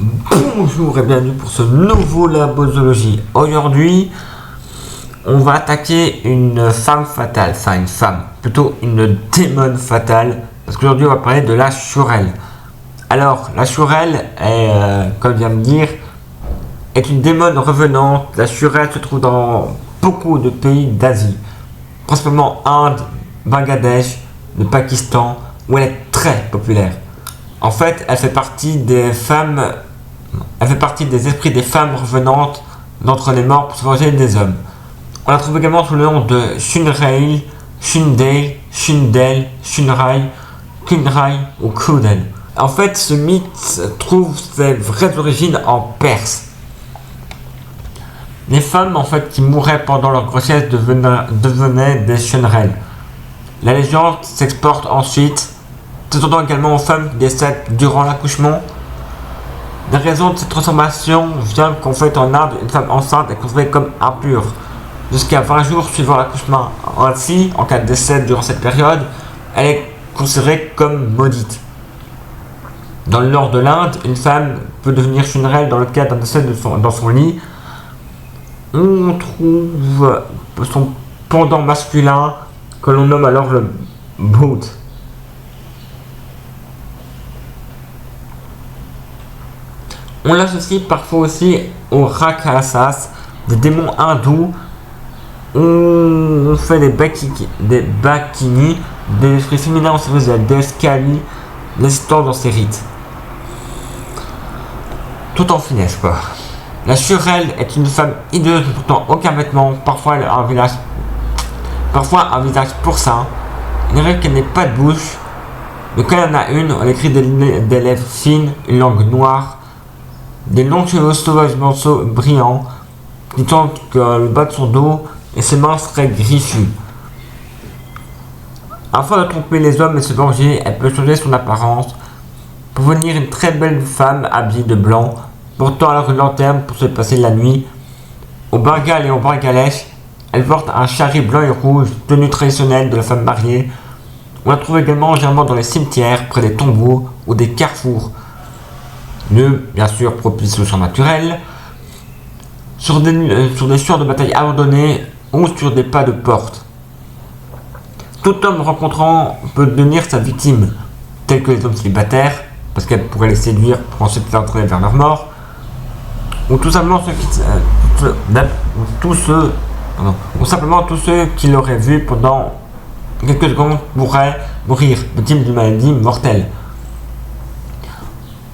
Bonjour et bienvenue pour ce nouveau Labozoologie. Aujourd'hui, on va attaquer une femme fatale, enfin une femme, plutôt une démone fatale, parce qu'aujourd'hui on va parler de la chourelle. Alors, la chourelle est, comme je viens de dire, est une démone revenante. La chourelle se trouve dans beaucoup de pays d'Asie, principalement Inde, Bangladesh, le Pakistan, où elle est très populaire. En fait, elle fait partie des esprits des femmes revenantes d'entre les morts pour se venger des hommes. On la trouve également sous le nom de Shunrail, Shundale, Shundel, Shunrai, Kunrai ou Kuden. En fait, ce mythe trouve ses vraies origines en Perse. Les femmes qui mouraient pendant leur grossesse devenaient des Shunrail. La légende s'exporte ensuite, s'étendant également aux femmes qui décèdent durant l'accouchement. La raison de cette transformation vient qu'en fait en Inde, une femme enceinte est considérée comme impure jusqu'à 20 jours suivant l'accouchement. Ainsi, en cas de décès durant cette période, elle est considérée comme maudite. Dans le nord de l'Inde, une femme peut devenir Shunrail dans le cas d'un décès dans son lit. On trouve son pendant masculin que l'on nomme alors le Bhoot. On l'associe parfois aussi aux Rakshasas, des démons hindous. On fait des Bakini, des esprits féminins au service de la déesse Kali, les histoires dans ces rites. Tout en finesse quoi. La chourelle est une femme hideuse ne portant aucun vêtement, parfois un visage porcin. Il arrive qu'elle n'ait pas de bouche, mais quand elle en a une, elle écrit des lèvres fines, une langue noire, des longs cheveux sauvagement brillants qui tentent que le bas de son dos et ses mains seraient griffues. Afin de tromper les hommes et se venger, elle peut changer son apparence pour devenir une très belle femme habillée de blanc, portant alors une lanterne pour se passer la nuit. Au Bengale et au Bangladesh, elle porte un chari blanc et rouge, tenue traditionnelle de la femme mariée. On la trouve également généralement dans les cimetières, près des tombeaux ou des carrefours. Lieu bien sûr propice au champ naturel, sur des champs de bataille abandonnés ou sur des pas de porte. Tout homme rencontrant peut devenir sa victime, tels que les hommes célibataires, parce qu'elle pourrait les séduire pour ensuite les entraîner vers leur mort, ou tout simplement tous ceux qui l'auraient vu pendant quelques secondes pourraient mourir, victimes d'une maladie mortelle.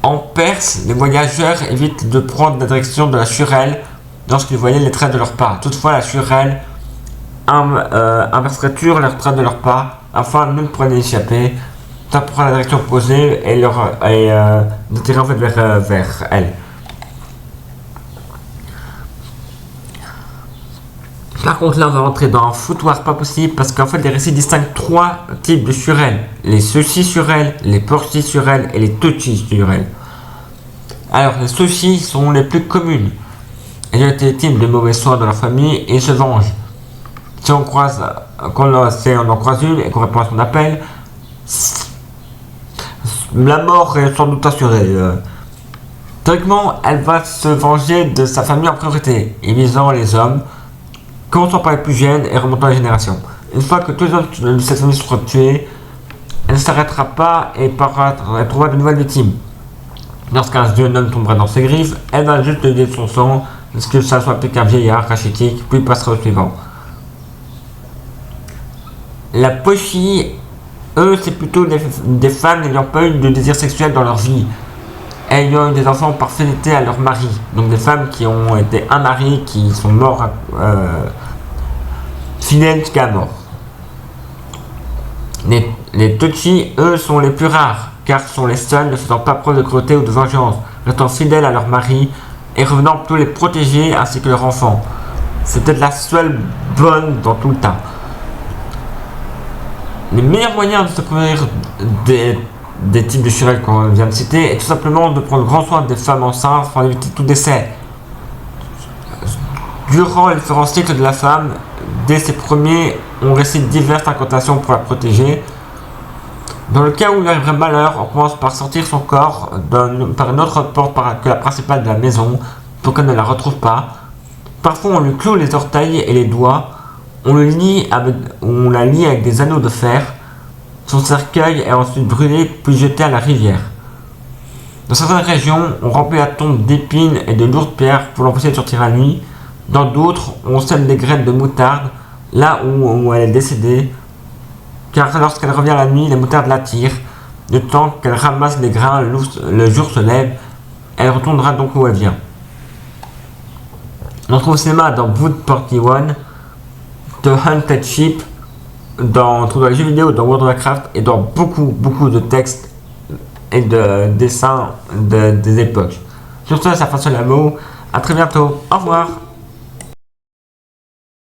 En Perse, les voyageurs évitent de prendre la direction de la chourelle lorsqu'ils voyaient les traces de leurs pas. Toutefois, la chourelle inverserait toujours les traces de leurs pas afin de ne pas les échapper, ça prend la direction opposée et de tirer en fait vers elle. Par contre, là, on va rentrer dans un foutoir pas possible parce qu'en fait, les récits distinguent trois types de chourelles. Les sushi chourelles, les porchi chourelles et les tochi chourelles. Alors, les sushi sont les plus communes. Elles ont été victimes de mauvais soins dans leur famille et se vengent. Si on en croise une et qu'on répond à son appel, la mort est sans doute assurée. Théoriquement, elle va se venger de sa famille en priorité, et visant les hommes, commençant par les plus jeunes et remontant les générations. Une fois que tous les hommes de cette famille seront tués, elle ne s'arrêtera pas et elle trouvera de nouvelles victimes. Lorsqu'un jeune homme tombera dans ses griffes, elle va juste lui donner son sang, jusqu'à ce que ça soit plus qu'un vieillard rachitique, puis passera au suivant. La pochi, eux, c'est plutôt des femmes n'ayant pas eu de désir sexuel dans leur vie, ayant eu des enfants par fidélité à leur mari. Donc des femmes qui ont été un mari, qui sont morts fidèles jusqu'à la mort. Les tochi, eux, sont les plus rares, car ce sont les seuls ne faisant pas preuve de cruauté ou de vengeance, restant fidèles à leur mari et revenant plutôt les protéger ainsi que leurs enfants. C'est peut-être la seule bonne dans tout le tas. Les meilleurs moyens de se prévenir des types de chourelles qu'on vient de citer est tout simplement de prendre grand soin des femmes enceintes pour éviter tout décès. Durant les différents cycles de la femme, dès ses premiers, on récite diverses incantations pour la protéger. Dans le cas où il arriverait malheur, on commence par sortir son corps par une autre porte que la principale de la maison pour qu'elle ne la retrouve pas. Parfois on lui cloue les orteils et les doigts, on la lie avec des anneaux de fer. Son cercueil est ensuite brûlé puis jeté à la rivière. Dans certaines régions, on remplit la tombe d'épines et de lourdes pierres pour l'empêcher de sortir la nuit. Dans d'autres, on sème des graines de moutarde là où elle est décédée, car lorsqu'elle revient la nuit, les moutardes l'attirent. Le temps qu'elle ramasse les grains, le jour se lève, elle retournera donc où elle vient. On trouve ces mains dans Wood 41, The Hunted Sheep, dans les jeux vidéo, dans World of Warcraft et dans beaucoup de textes et de dessins des époques. Sur ce, ça façonne la mot. À très bientôt. Au revoir.